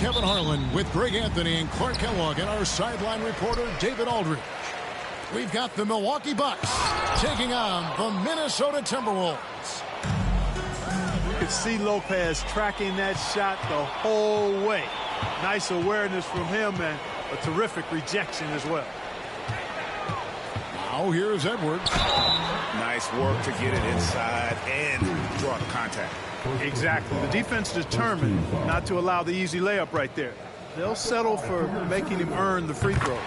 Kevin Harlan with Greg Anthony and Clark Kellogg and our sideline reporter David Aldridge. We've got the Milwaukee Bucks taking on the Minnesota Timberwolves. You could see Lopez tracking that shot the whole way. Nice awareness from him and a terrific rejection as well. Now here's Edwards. Nice work to get it inside and draw the contact. Exactly. The defense determined not to allow the easy layup right there. They'll settle for making him earn the free throws.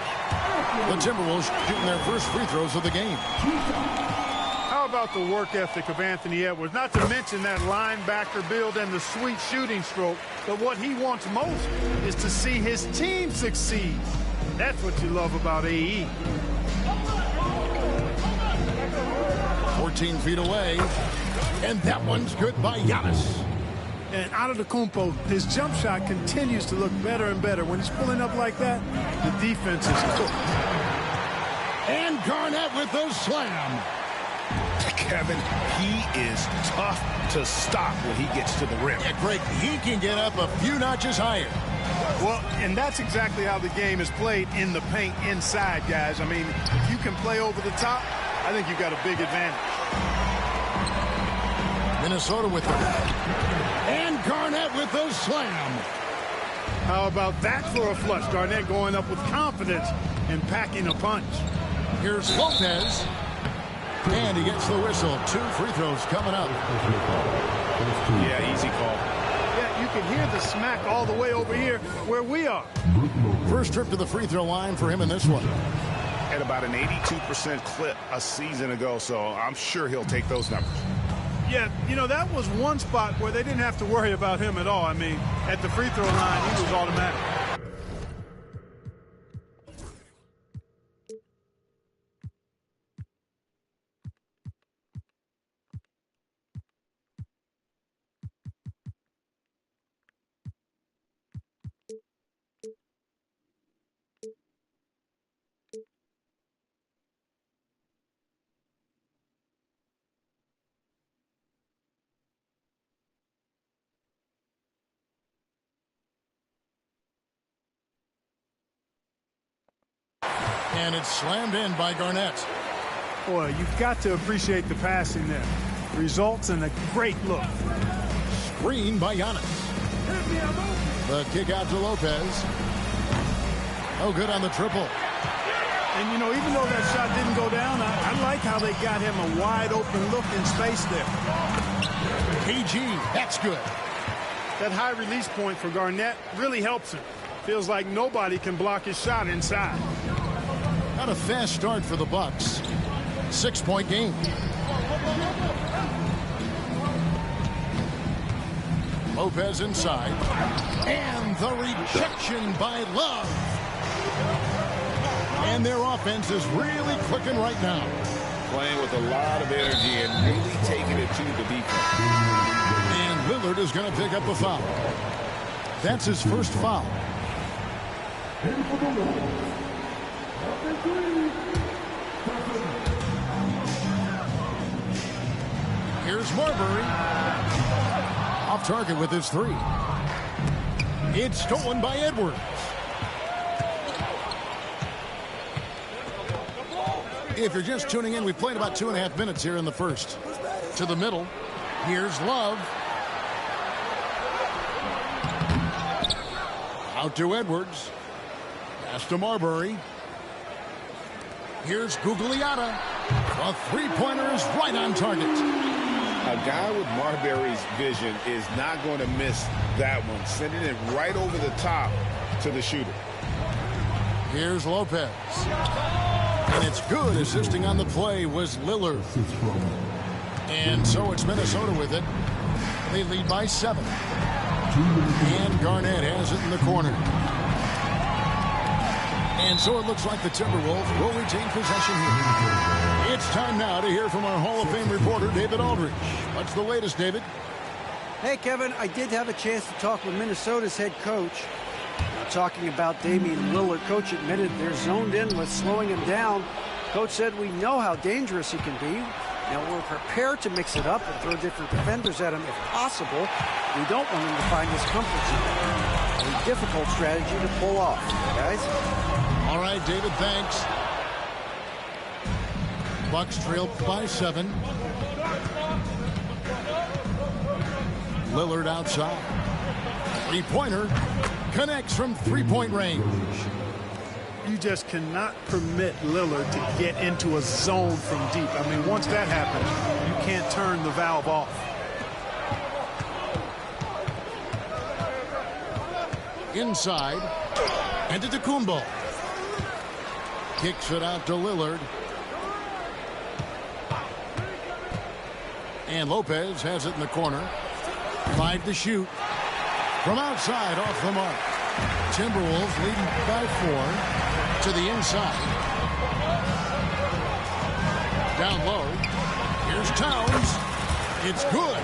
The Timberwolves shooting their first free throws of the game. How about the work ethic of Anthony Edwards? Not to mention that linebacker build and the sweet shooting stroke. But what he wants most is to see his team succeed. That's what you love about AE. 14 feet away. And that one's good by Giannis. And Antetokounmpo, his jump shot continues to look better and better. When he's pulling up like that, the defense is cooked. And Garnett with the slam. Kevin, he is tough to stop when he gets to the rim. Yeah, Greg, he can get up a few notches higher. Well, and that's exactly how the game is played in the paint inside, guys. I mean, if you can play over the top, I think you've got a big advantage. Minnesota with it. And Garnett with the slam. How about that for a flush? Garnett going up with confidence and packing a punch. Here's Lopez. And he gets the whistle. 2 free throws coming up. Yeah, easy call. Yeah, you can hear the smack all the way over here where we are. First trip to the free throw line for him in this one. At about an 82% clip a season ago, so I'm sure he'll take those numbers. Yeah, you know, that was one spot where they didn't have to worry about him at all. I mean, at the free throw line, he was automatic. And it's slammed in by Garnett. Boy, you've got to appreciate the passing there. Results in a great look. Screen by Giannis. The kick out to Lopez. No good on the triple. And, you know, even though that shot didn't go down, I like how they got him a wide open look in space there. KG, that's good. That high release point for Garnett really helps him. Feels like nobody can block his shot inside. Not a fast start for the Bucks. 6-point game. Lopez inside. And the rejection by Love. And their offense is really clicking right now. Playing with a lot of energy and really taking it to the defense. And Lillard is going to pick up a foul. That's his first foul. Here's Marbury. Off target with his 3. It's stolen by Edwards. If you're just tuning in, we've played about 2.5 minutes here in the first. To the middle. Here's Love. Out to Edwards. Pass to Marbury. Here's Gugliotta. A 3-pointer is right on target. A guy with Marbury's vision is not going to miss that one. Sending it right over the top to the shooter. Here's Lopez. And it's good. Assisting on the play was Lillard. And so it's Minnesota with it. They lead by 7. And Garnett has it in the corner. And so it looks like the Timberwolves will retain possession here. It's time now to hear from our Hall of Fame reporter, David Aldridge. What's the latest, David? Hey, Kevin, I did have a chance to talk with Minnesota's head coach. Talking about Damian Lillard, coach admitted they're zoned in with slowing him down. Coach said we know how dangerous he can be. Now we're prepared to mix it up and throw different defenders at him if possible. We don't want him to find his comfort zone. A difficult strategy to pull off, guys. All right, David, thanks. Bucks trail by 7. Lillard outside. Three-pointer connects from three-point range. You just cannot permit Lillard to get into a zone from deep. I mean, once that happens, you can't turn the valve off. Inside. And to Kumbo. Kicks it out to Lillard. And Lopez has it in the corner. 5 to shoot. From outside, off the mark. Timberwolves leading by 4 to the inside. Down low. Here's Towns. It's good.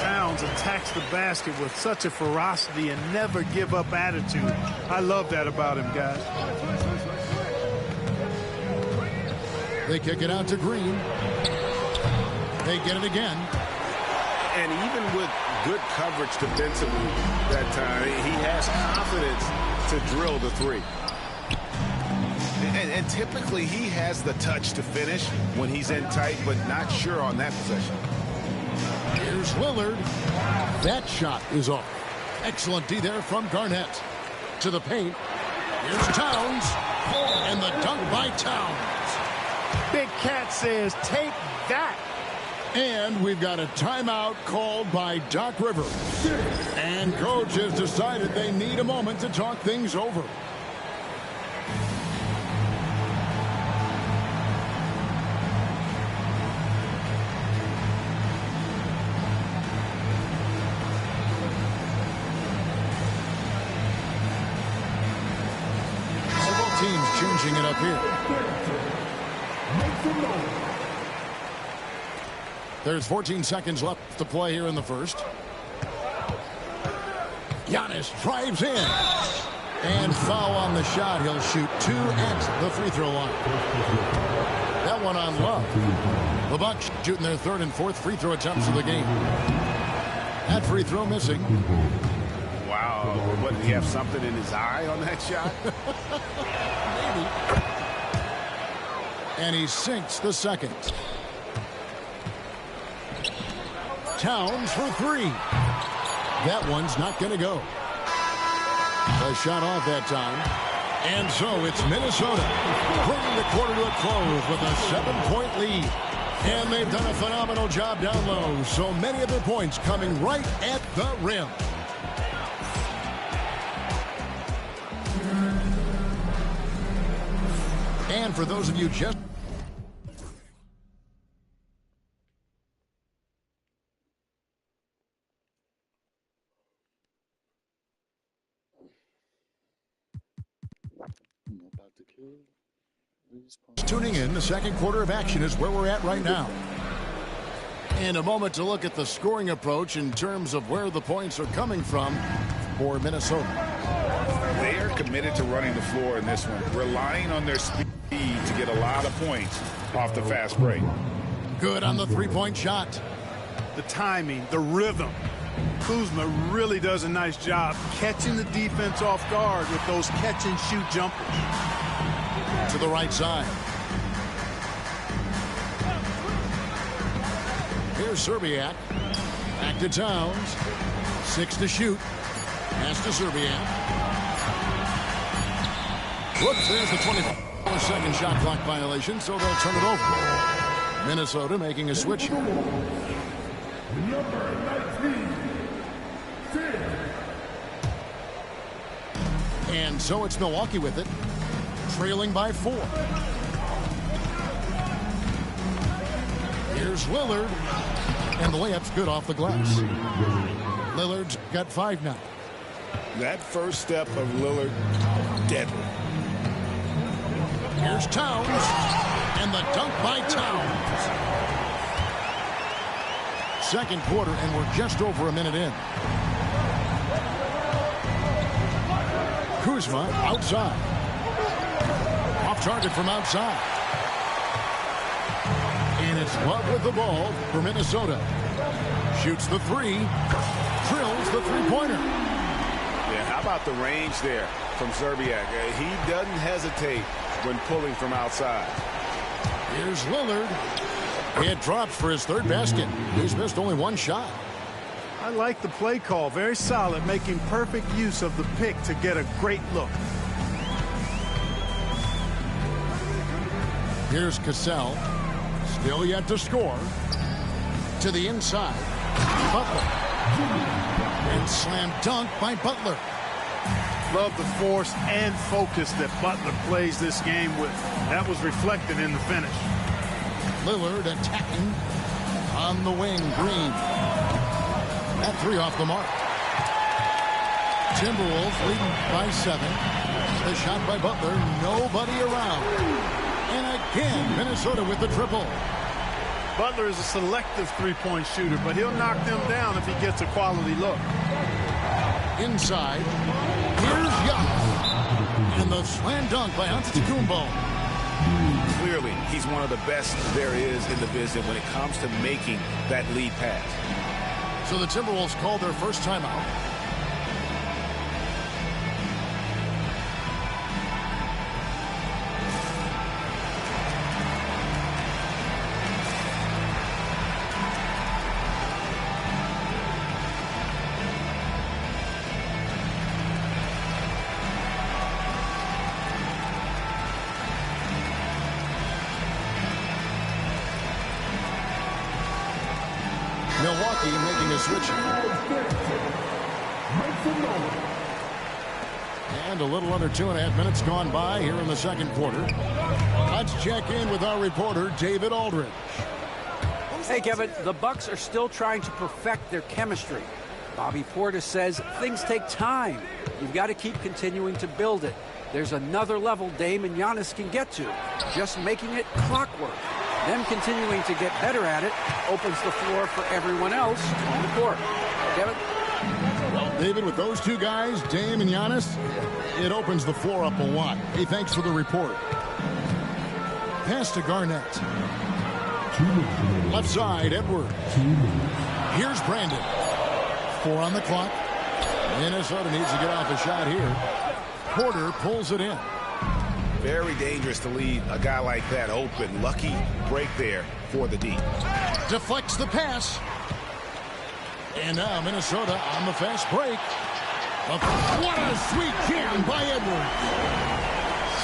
Towns attacks the basket with such a ferocity and never give up attitude. I love that about him, guys. They kick it out to Green. They get it again. And even with good coverage defensively that time, he has confidence to drill the three. And typically he has the touch to finish when he's in tight, but not sure on that possession. Here's Lillard. That shot is off. Excellent D there from Garnett. To the paint. Here's Towns. And the dunk by Towns. Big Cat says, take that. And we've got a timeout called by Doc Rivers. And coach has decided they need a moment to talk things over. Several teams changing it up here. There's 14 seconds left to play here in the first. Giannis drives in. And foul on the shot. He'll shoot 2 at the free throw line. That one on Love. The Bucks shooting their 3rd and 4th free throw attempts of the game. That free throw missing. Wow. What, did he have something in his eye on that shot? Maybe. And he sinks the second. Towns for 3. That one's not going to go. A shot off that time. And so it's Minnesota bringing the quarter to a close with a 7-point lead. And they've done a phenomenal job down low. So many of their points coming right at the rim. And for those of you just... tuning in, the second quarter of action is where we're at right now. And a moment to look at the scoring approach in terms of where the points are coming from for Minnesota. They are committed to running the floor in this one, relying on their speed to get a lot of points off the fast break. Good on the three-point shot. The timing, the rhythm. Kuzma really does a nice job catching the defense off guard with those catch-and-shoot jumpers. To the right side. Here's Serbiak. Back to Towns. 6 to shoot. Pass to Serbiak. Whoops, there's the 24-second shot clock violation, so they'll turn it over. Minnesota making a switch here. And so it's Milwaukee with it. Trailing by 4. Here's Lillard. And the layup's good off the glass. Lillard's got 5 now. That first step of Lillard, deadly. Here's Towns. And the dunk by Towns. Second quarter, and we're just over a minute in. Kuzma outside. Off target from outside. And it's Love with the ball for Minnesota. Shoots the 3. Drills the three-pointer. Yeah, how How about the range there from Zerbiak? He doesn't hesitate when pulling from outside. Here's Lillard. It drops for his third basket. He's missed only one shot. I like the play call. Very solid, making perfect use of the pick to get a great look. Here's Cassell. Still yet to score. To the inside. Butler. And slam dunk by Butler. Love the force and focus that Butler plays this game with. That was reflected in the finish. Lillard attacking on the wing. Green. That three off the mark. Timberwolves leading by 7. The shot by Butler. Nobody around. And again, Minnesota with the triple. Butler is a selective three-point shooter, but he'll knock them down if he gets a quality look. Inside. Here's Giannis. And the slam dunk by Antetokounmpo. Clearly, he's one of the best there is in the business when it comes to making that lead pass. So the Timberwolves called their first timeout. Milwaukee making a switch. And a little under 2.5 minutes gone by here in the second quarter. Let's check in with our reporter, David Aldridge. Hey, Kevin, the Bucks are still trying to perfect their chemistry. Bobby Portis says things take time. You've got to keep continuing to build it. There's another level Dame and Giannis can get to, just making it clockwork. Them continuing to get better at it opens the floor for everyone else on the court. Kevin? Well, David, with those two guys, Dame and Giannis, it opens the floor up a lot. Hey, thanks for the report. Pass to Garnett. Left side, Edwards. Here's Brandon. 4 on the clock. Minnesota needs to get off a shot here. Porter pulls it in. Very dangerous to leave a guy like that open. Lucky break there for the D. Deflects the pass. And now Minnesota on the fast break. What a sweet jam by Edwards.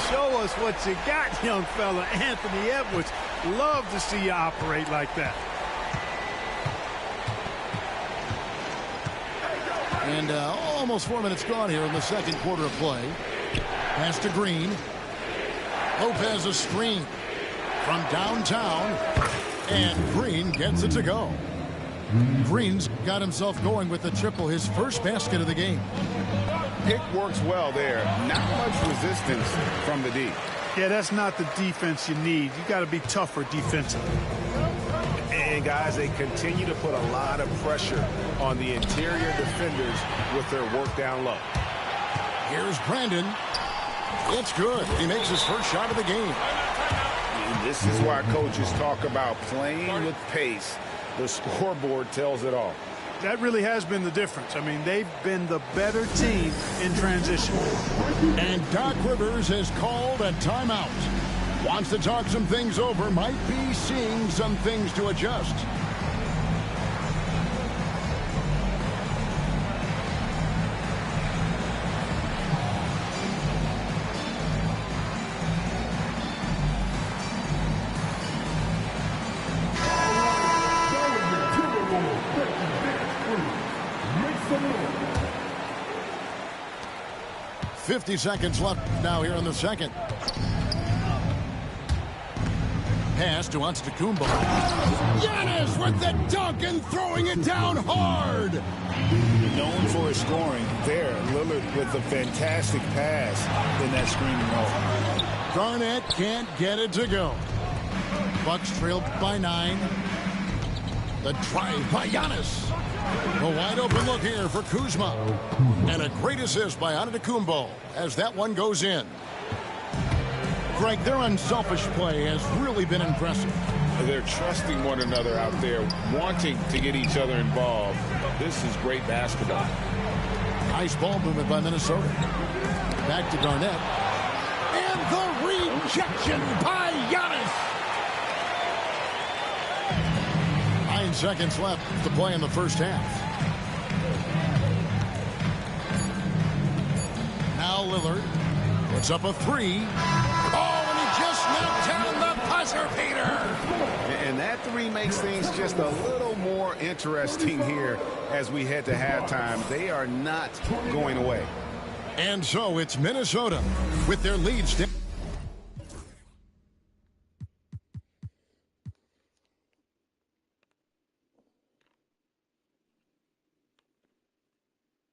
Show us what you got, young fella. Anthony Edwards. Love to see you operate like that. And almost 4 minutes gone here in the second quarter of play. Pass to Green. Lopez a screen from downtown. And Green gets it to go. Green's got himself going with the triple, his first basket of the game. Pick works well there. Not much resistance from the D. Yeah, that's not the defense you need. You got to be tougher defensively. And guys, they continue to put a lot of pressure on the interior defenders with their work down low. Here's Brandon. It's good. He makes his first shot of the game. And this is why coaches talk about playing with pace. The scoreboard tells it all. That really has been the difference. I mean, they've been the better team in transition. And Doc Rivers has called a timeout. Wants to talk some things over. Might be seeing some things to adjust. .50 seconds left now here in the second. Pass to Antetokounmpo. Giannis with the dunk and throwing it down hard. Known for his scoring there. Lillard with a fantastic pass in that screening role. Garnett can't get it to go. Bucks trailed by 9. The drive by Giannis. A wide open look here for Kuzma. And a great assist by Antetokounmpo as that one goes in. Greg, their unselfish play has really been impressive. They're trusting one another out there, wanting to get each other involved. This is great basketball. Nice ball movement by Minnesota. Back to Garnett. And the rejection by Giannis. 9 seconds left to play in the first half. Now Lillard puts up a three. Oh, and he just knocked down the buzzer beater. And that three makes things just a little more interesting here as we head to halftime. They are not going away. And so it's Minnesota with their lead standing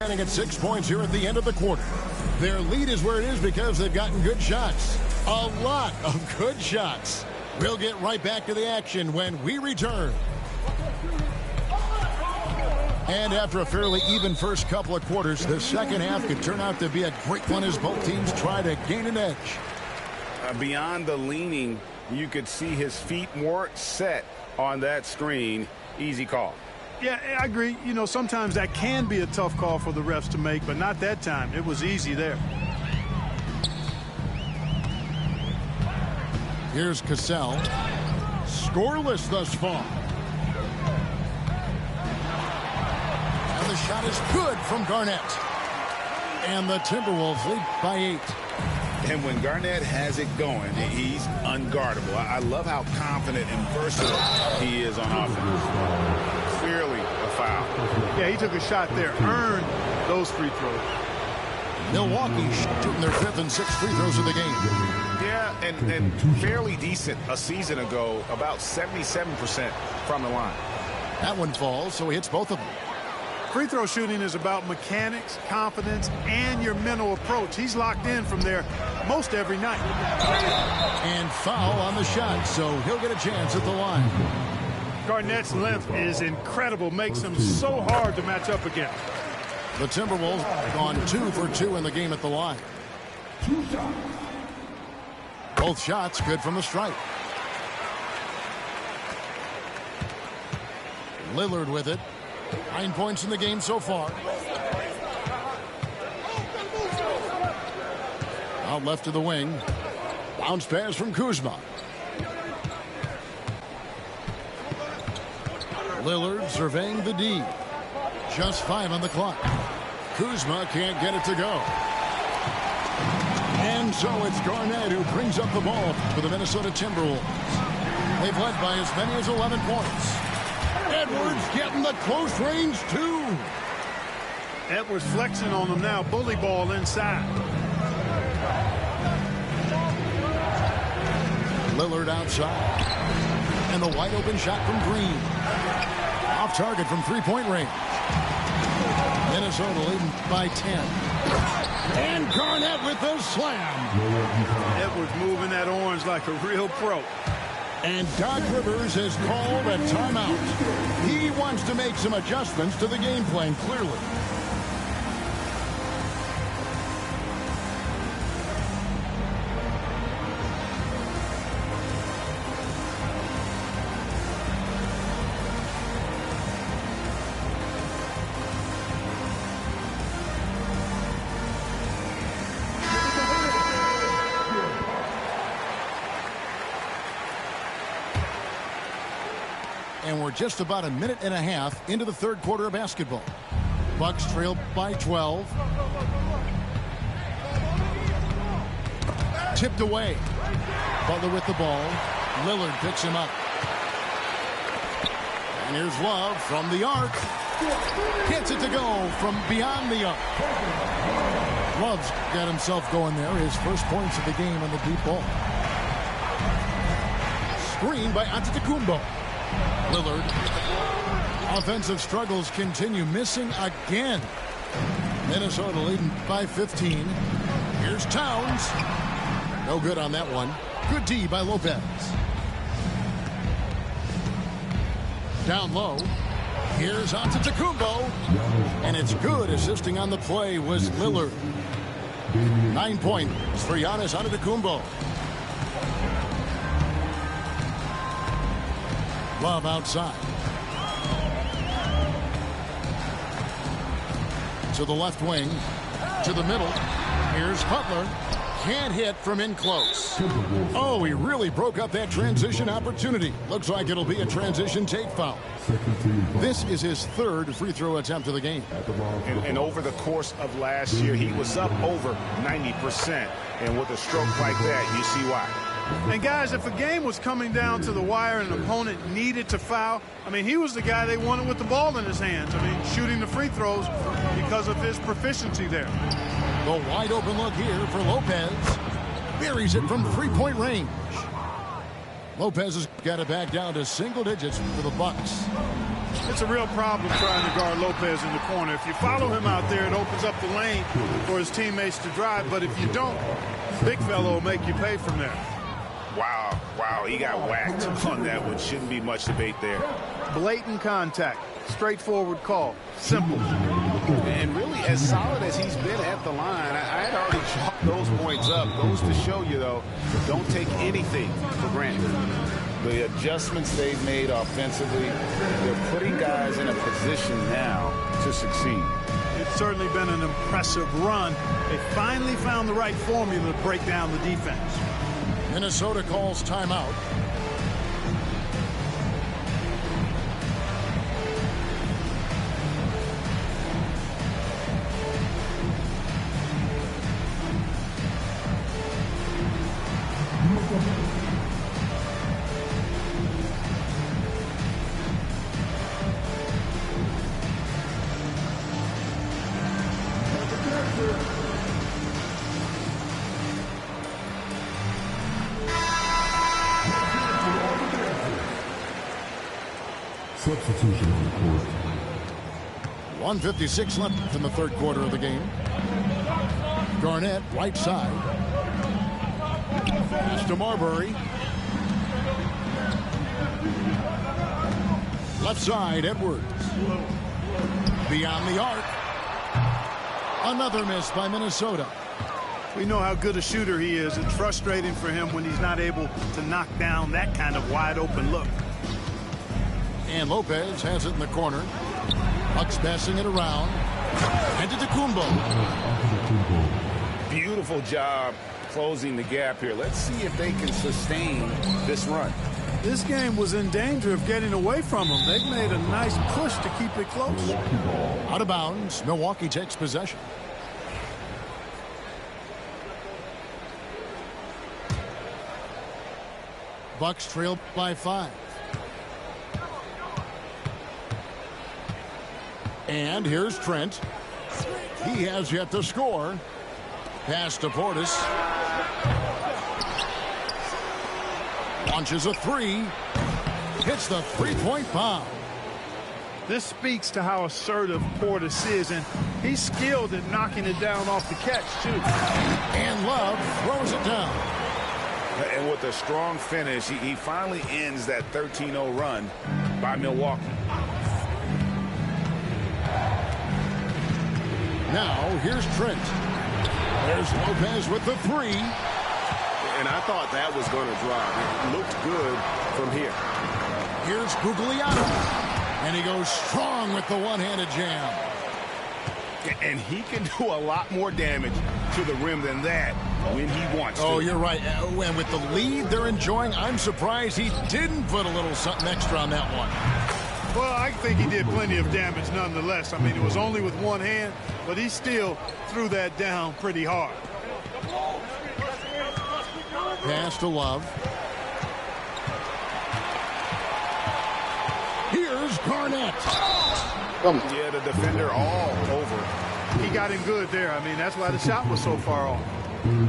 at 6 points here at the end of the quarter. Their lead is where it is because they've gotten good shots. A lot of good shots. We'll get right back to the action when we return. And after a fairly even first couple of quarters, the second half could turn out to be a great one as both teams try to gain an edge. Beyond the leaning, you could see his feet more set on that screen. Easy call. Yeah, I agree. You know, sometimes that can be a tough call for the refs to make, but not that time. It was easy there. Here's Cassell. Scoreless thus far. And the shot is good from Garnett. And the Timberwolves lead by 8. And when Garnett has it going, he's unguardable. I love how confident and versatile he is on offense. Clearly a foul. Yeah, he took a shot there. Earned those free throws. Milwaukee shooting their 5th and 6th free throws of the game. Yeah, and fairly decent a season ago, about 77% from the line. That one falls, so he hits both of them. Free throw shooting is about mechanics, confidence, and your mental approach. He's locked in from there most every night. And foul on the shot, so he'll get a chance at the line. Garnett's length is incredible, makes him so hard to match up against. The Timberwolves gone 2 for 2 in the game at the line. Both shots good from the stripe. Lillard with it. 9 points in the game so far. Out left to the wing. Bounce pass from Kuzma. Lillard surveying the D. Just 5 on the clock. Kuzma can't get it to go. And so it's Garnett who brings up the ball for the Minnesota Timberwolves. They've led by as many as 11 points. Edwards getting the close range, too. Edwards flexing on them now. Bully ball inside. Lillard outside. And the wide open shot from Green. Off target from three-point range. Minnesota leading by 10. And Garnett with the slam. Edwards moving that orange like a real pro. And Doc Rivers has called a timeout. He wants to make some adjustments to the game plan, clearly. And we're just about a minute and a half into the third quarter of basketball. Bucks trail by 12. Tipped away. Butler with the ball. Lillard picks him up. And here's Love from the arc. Gets it to go from beyond the arc. Love's got himself going there. His first points of the game on the deep ball. Screen by Antetokounmpo. Lillard. Offensive struggles continue. Missing again. Minnesota leading by 15. Here's Towns. No good on that one. Good D by Lopez. Down low. Here's Antetokounmpo. And it's good. Assisting on the play was Lillard. 9 points for Giannis Antetokounmpo. Love outside. to the left wing, to the middle. Here's Butler. Can't hit from in close. Oh, he really broke up that transition opportunity. Looks like it'll be a transition take foul. This is his third free throw attempt of the game. And over the course of last year, he was up over 90%. And with a stroke like that, you see why. And guys, if a game was coming down to the wire and an opponent needed to foul, I mean, he was the guy they wanted with the ball in his hands. I mean, shooting the free throws because of his proficiency there. The wide open look here for Lopez. Buries it from three-point range. Lopez has got it back down to single digits for the Bucks. It's a real problem trying to guard Lopez in the corner. If you follow him out there, it opens up the lane for his teammates to drive. But if you don't, big fella will make you pay from there. Wow, he got whacked on that one. Shouldn't be much debate there. Blatant contact. Straightforward call. Simple. And really, as solid as he's been at the line, I had already chalked those points up. Goes to show you, though, don't take anything for granted. The adjustments they've made offensively, they're putting guys in a position now to succeed. It's certainly been an impressive run. They finally found the right formula to break down the defense. Minnesota calls timeout. Substitution on the court. 1:56 left in the third quarter of the game. Garnett, right side. Pass to Marbury. Left side, Edwards. Beyond the arc. Another miss by Minnesota. We know how good a shooter he is. It's frustrating for him when he's not able to knock down that kind of wide open look. And Lopez has it in the corner. Bucks passing it around. And to Kumbo. Beautiful job closing the gap here. Let's see if they can sustain this run. This game was in danger of getting away from them. They've made a nice push to keep it close. Out of bounds. Milwaukee takes possession. Bucks trail by 5. And here's Trent. He has yet to score. Pass to Portis. Launches a three. Hits the three-point bomb. This speaks to how assertive Portis is, and he's skilled at knocking it down off the catch, too. And Love throws it down. And with a strong finish, he finally ends that 13-0 run by Milwaukee. Now, here's Trent. There's Lopez with the three. And I thought that was going to drop. It looked good from here. Here's Guglielmo. And he goes strong with the one-handed jam. And he can do a lot more damage to the rim than that when he wants to. Oh, you're right. And with the lead they're enjoying, I'm surprised he didn't put a little something extra on that one. Well, I think he did plenty of damage nonetheless. I mean, it was only with one hand, but he still threw that down pretty hard. Pass to Love. Here's Garnett. Yeah, the defender all over. He got him good there. I mean, that's why the shot was so far off.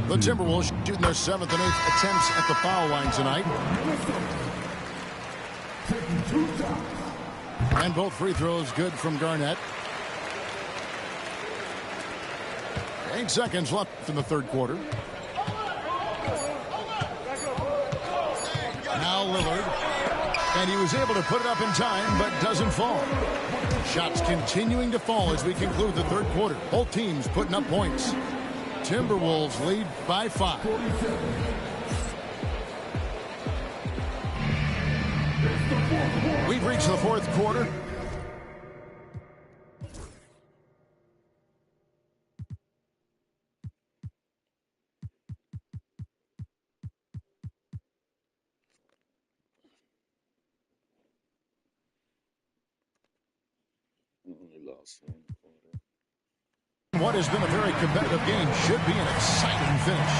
The Timberwolves shooting their 7th and 8th attempts at the foul line tonight. And both free throws good from Garnett. 8 seconds left in the third quarter. Now Lillard. And he was able to put it up in time, but doesn't fall. Shots continuing to fall as we conclude the third quarter. Both teams putting up points. Timberwolves lead by 5. We've reached the fourth quarter. What has been a very competitive game should be an exciting finish.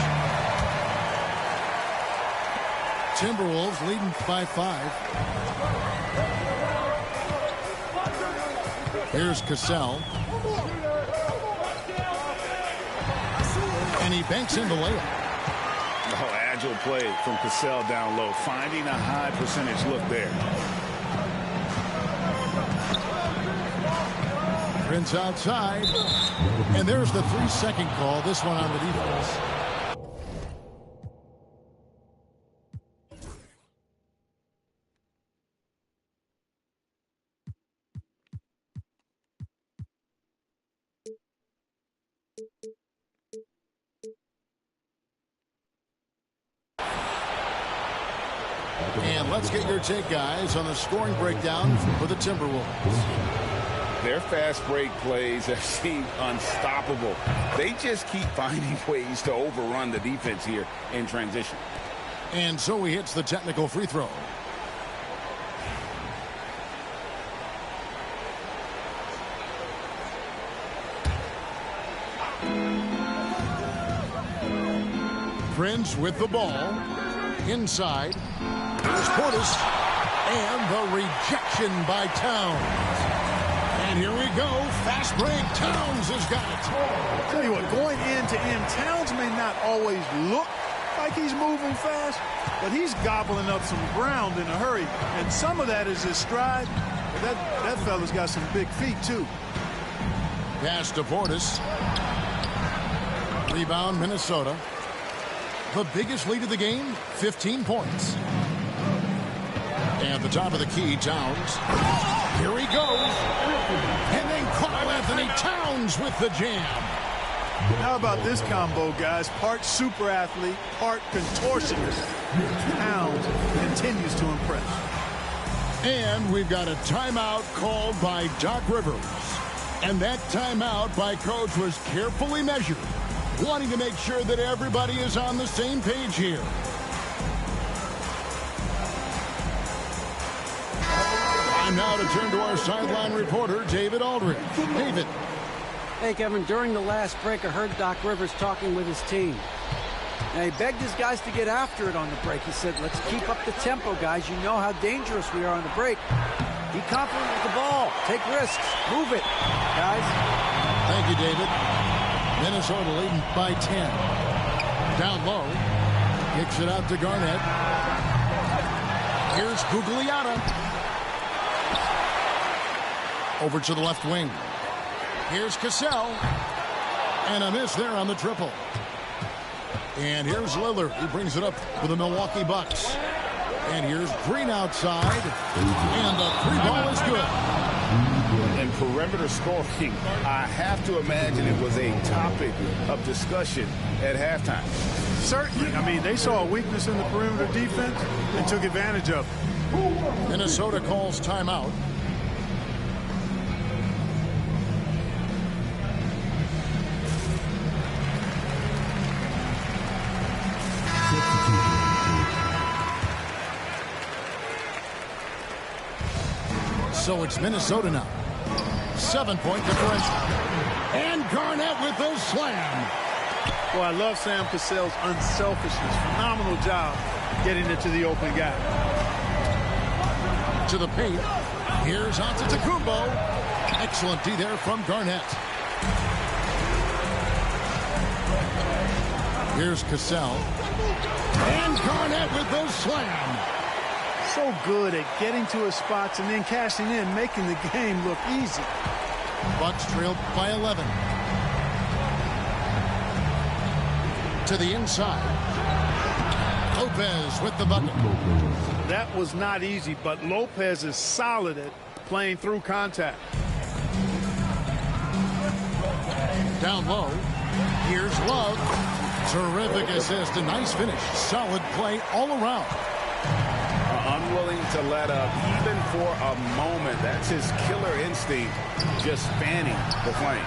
Timberwolves leading by 5. Here's Cassell. And he banks in the layup. Oh, agile play from Cassell down low, finding a high percentage look there. Prince outside. And there's the 3-second call. This one on the defense. And let's get your take, guys, on the scoring breakdown for the Timberwolves. Their fast break plays have seemed unstoppable. They just keep finding ways to overrun the defense here in transition. And so he hits the technical free throw. Prince with the ball. Inside. Here's Portis. And the rejection by Towns. And here we go. Fast break. Towns has got it. I'll tell you what, going end to end, Towns may not always look like he's moving fast, but he's gobbling up some ground in a hurry. And some of that is his stride. But that fella's got some big feet, too. Pass to Portis. Rebound, Minnesota. The biggest lead of the game, 15 points. And at the top of the key, Towns. Here he goes. And then Karl Anthony Towns with the jam. How about this combo, guys? Part super athlete, part contortionist. Towns continues to impress. And we've got a timeout called by Doc Rivers. And that timeout by Coach was carefully measured, wanting to make sure that everybody is on the same page here. Time now to turn to our sideline reporter, David Aldridge. David. Hey, Kevin, during the last break, I heard Doc Rivers talking with his team. And he begged his guys to get after it on the break. He said, let's keep up the tempo, guys. You know how dangerous we are on the break. Be confident with the ball. Take risks. Move it, guys. Thank you, David. Minnesota leading by 10. Down low. Kicks it out to Garnett. Here's Gugliotta. Over to the left wing. Here's Cassell. And a miss there on the triple. And here's Lillard. He brings it up for the Milwaukee Bucks. And here's Green outside. And the three ball is good. And perimeter scoring, I have to imagine it was a topic of discussion at halftime. Certainly. I mean, they saw a weakness in the perimeter defense and took advantage of it. Minnesota calls timeout. So it's Minnesota now. 7-point differential. And Garnett with the slam. Well, I love Sam Cassell's unselfishness. Phenomenal job getting it to the open guy. To the paint. Here's Antetokounmpo. Excellent D there from Garnett. Here's Cassell. And Garnett with the slam. So good at getting to his spots and then cashing in, making the game look easy. Bucks trailed by 11. To the inside. Lopez with the bucket. That was not easy, but Lopez is solid at playing through contact. Down low. Here's Love. Terrific assist. A nice finish. Solid play all around. Unwilling to let up even for a moment. That's his killer instinct, just fanning the flame.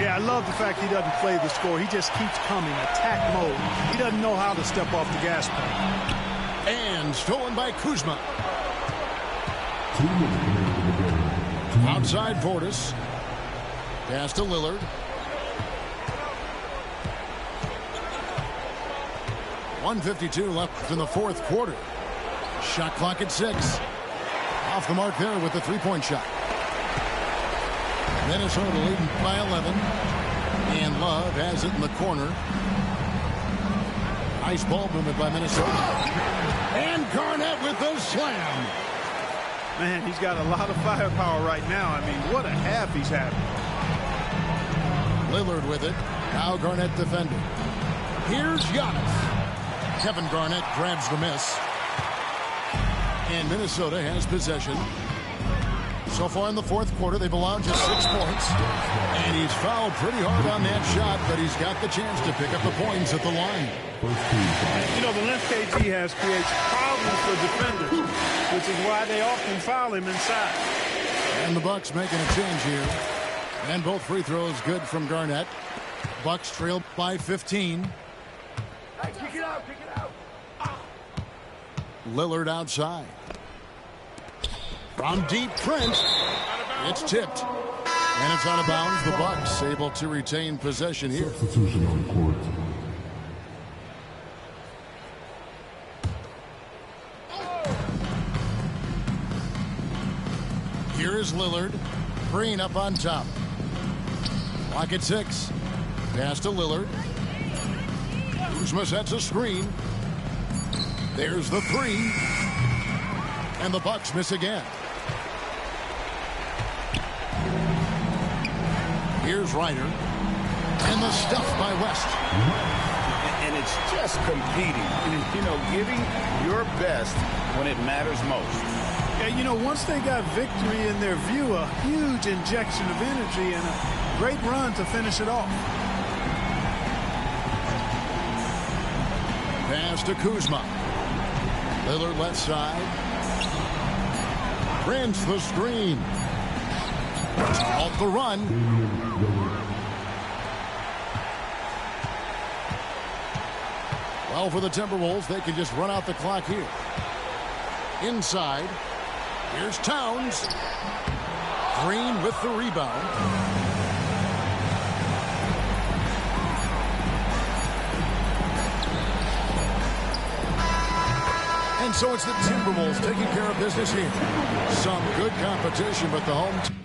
Yeah, I love the fact he doesn't play the score. He just keeps coming, attack mode. He doesn't know how to step off the gas pedal. And stolen by Kuzma. Outside Portis. Pass to Lillard. .152 left in the fourth quarter. Shot clock at 6. Off the mark there with the three-point shot. Minnesota leading by 11. And Love has it in the corner. Nice ball movement by Minnesota. And Garnett with the slam. Man, he's got a lot of firepower right now. I mean, what a half he's having. Lillard with it. Now Garnett defending. Here's Giannis. Kevin Garnett grabs the miss. And Minnesota has possession. So far in the fourth quarter, they've allowed just 6 points. And he's fouled pretty hard on that shot, but he's got the chance to pick up the points at the line. You know, the length KG has creates problems for defenders, which is why they often foul him inside. And the Bucks making a change here. And both free throws good from Garnett. Bucks trail by 15. Kick it out. Lillard outside. From deep, Prince. It's tipped. And it's out of bounds. The Bucks able to retain possession here. Substitution on court. Here is Lillard. Green up on top. Clock at 6. Pass to Lillard. Kuzma sets a screen. There's the three. And the Bucks miss again. Here's Ryder. And the stuff by West. And it's just competing. You know, giving your best when it matters most. Yeah, you know, once they got victory in their view, a huge injection of energy and a great run to finish it off. Pass to Kuzma. Lillard left side. Prince the screen. Off the run. Well, for the Timberwolves, they can just run out the clock here. Inside. Here's Towns. Green with the rebound. And so it's the Timberwolves taking care of business here. Some good competition, but the home team